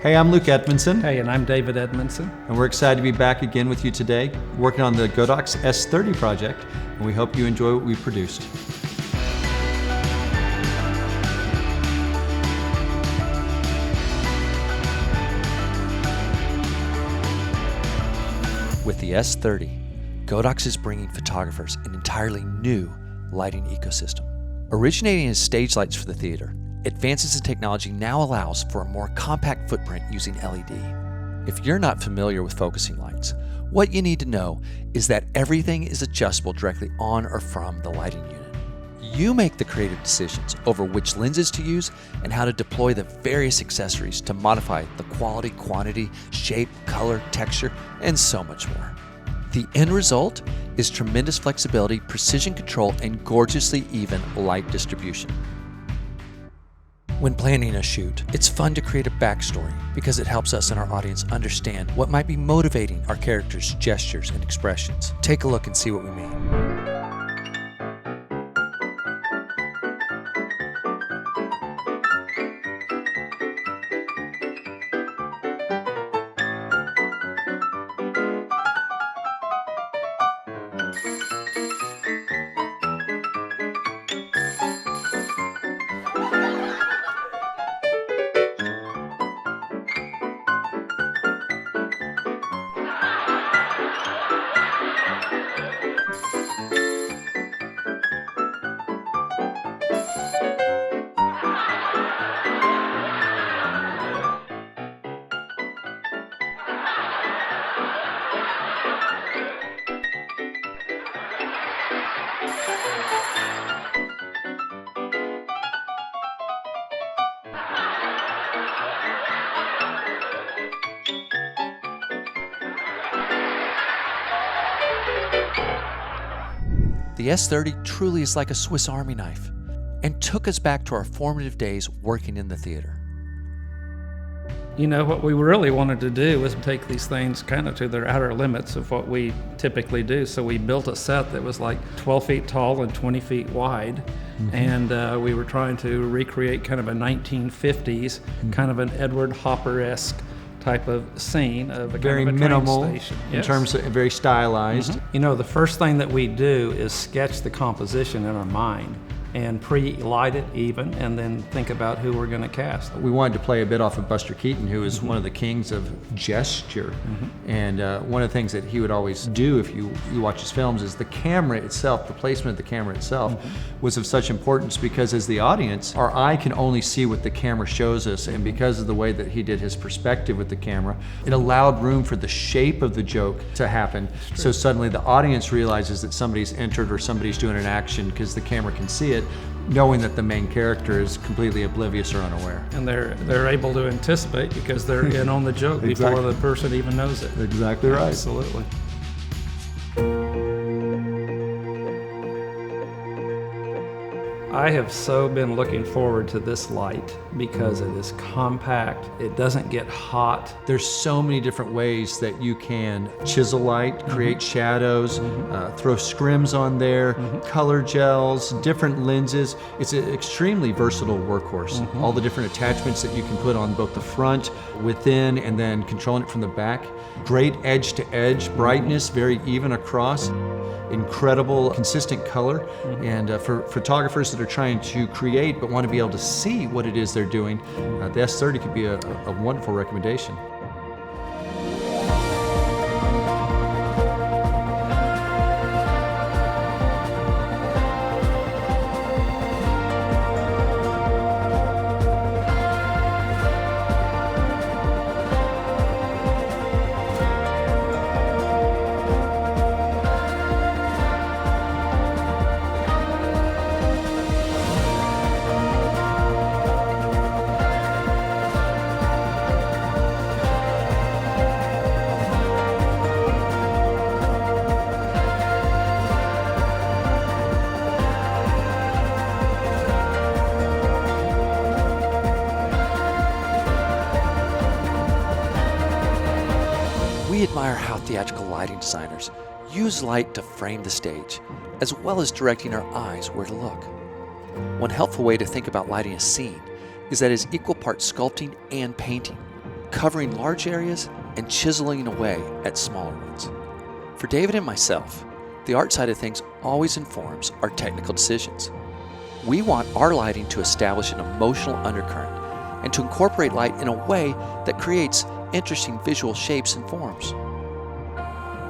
Hey, I'm Luke Edmonson. Hey, and I'm David Edmonson. And we're excited to be back again with you today, working on the Godox S30 project, and we hope you enjoy what we produced. With the S30, Godox is bringing photographers an entirely new lighting ecosystem. Originating as stage lights for the theater, advances in technology now allows for a more compact footprint using LED. If you're not familiar with focusing lights, what you need to know is that everything is adjustable directly on or from the lighting unit. You make the creative decisions over which lenses to use and how to deploy the various accessories to modify the quality, quantity, shape, color, texture, and so much more. The end result is tremendous flexibility, precision control, and gorgeously even light distribution. When planning a shoot, it's fun to create a backstory because it helps us and our audience understand what might be motivating our characters' gestures and expressions. Take a look and see what we mean. The S30 truly is like a Swiss Army knife and took us back to our formative days working in the theater. You know, what we really wanted to do was take these things kind of to their outer limits of what we typically do. So we built a set that was like 12 feet tall and 20 feet wide. And we were trying to recreate kind of a 1950s, kind of an Edward Hopper-esque type of scene of a Very kind of a minimal train station. in terms of very stylized. You know, the first thing that we do is sketch the composition in our mind and pre-light it even, and then think about who we're going to cast. We wanted to play a bit off of Buster Keaton, who is one of the kings of gesture. And one of the things that he would always do if you watch his films is the camera itself, the placement of the camera itself was of such importance because as the audience, our eye can only see what the camera shows us, and because of the way that he did his perspective with the camera, it allowed room for the shape of the joke to happen. So suddenly the audience realizes that somebody's entered or somebody's doing an action because the camera can see it, knowing that the main character is completely oblivious or unaware. And they're able to anticipate because they're in on the joke before the person even knows it. Exactly right. Absolutely. I have so been looking forward to this light because it is compact, it doesn't get hot. There's so many different ways that you can chisel light, create shadows, throw scrims on there, color gels, different lenses. It's an extremely versatile workhorse. All the different attachments that you can put on both the front, within, and then controlling it from the back. Great edge to edge brightness, very even across. Incredible consistent color, and for photographers that are trying to create but want to be able to see what it is they're doing, the S30 could be a wonderful recommendation. We admire how theatrical lighting designers use light to frame the stage, as well as directing our eyes where to look. One helpful way to think about lighting a scene is that it is equal parts sculpting and painting. covering large areas and chiseling away at smaller ones. For David and myself, the art side of things always informs our technical decisions. We want our lighting to establish an emotional undercurrent and to incorporate light in a way that creates interesting visual shapes and forms.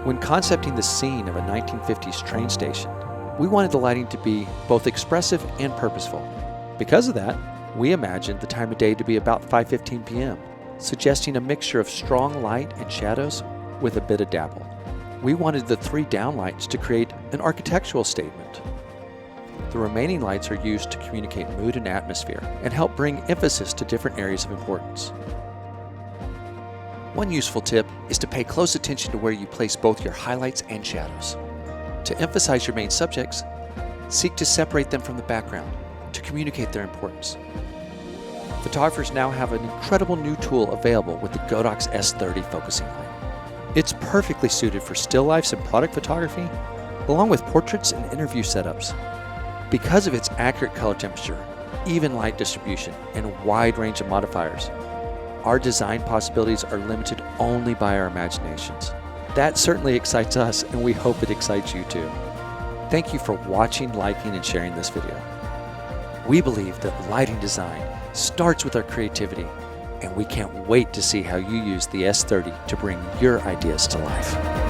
When concepting the scene of a 1950s train station, we wanted the lighting to be both expressive and purposeful. Because of that, we imagined the time of day to be about 5:15 p.m., suggesting a mixture of strong light and shadows with a bit of dabble. We wanted the 3 downlights to create an architectural statement. The remaining lights are used to communicate mood and atmosphere and help bring emphasis to different areas of importance. One useful tip is to pay close attention to where you place both your highlights and shadows. To emphasize your main subjects, seek to separate them from the background to communicate their importance. Photographers now have an incredible new tool available with the Godox S30 focusing light. It's perfectly suited for still lifes and product photography, along with portraits and interview setups. Because of its accurate color temperature, even light distribution, and wide range of modifiers, our design possibilities are limited only by our imaginations. That certainly excites us, and we hope it excites you too. Thank you for watching, liking, and sharing this video. We believe that lighting design starts with our creativity, and we can't wait to see how you use the S30 to bring your ideas to life.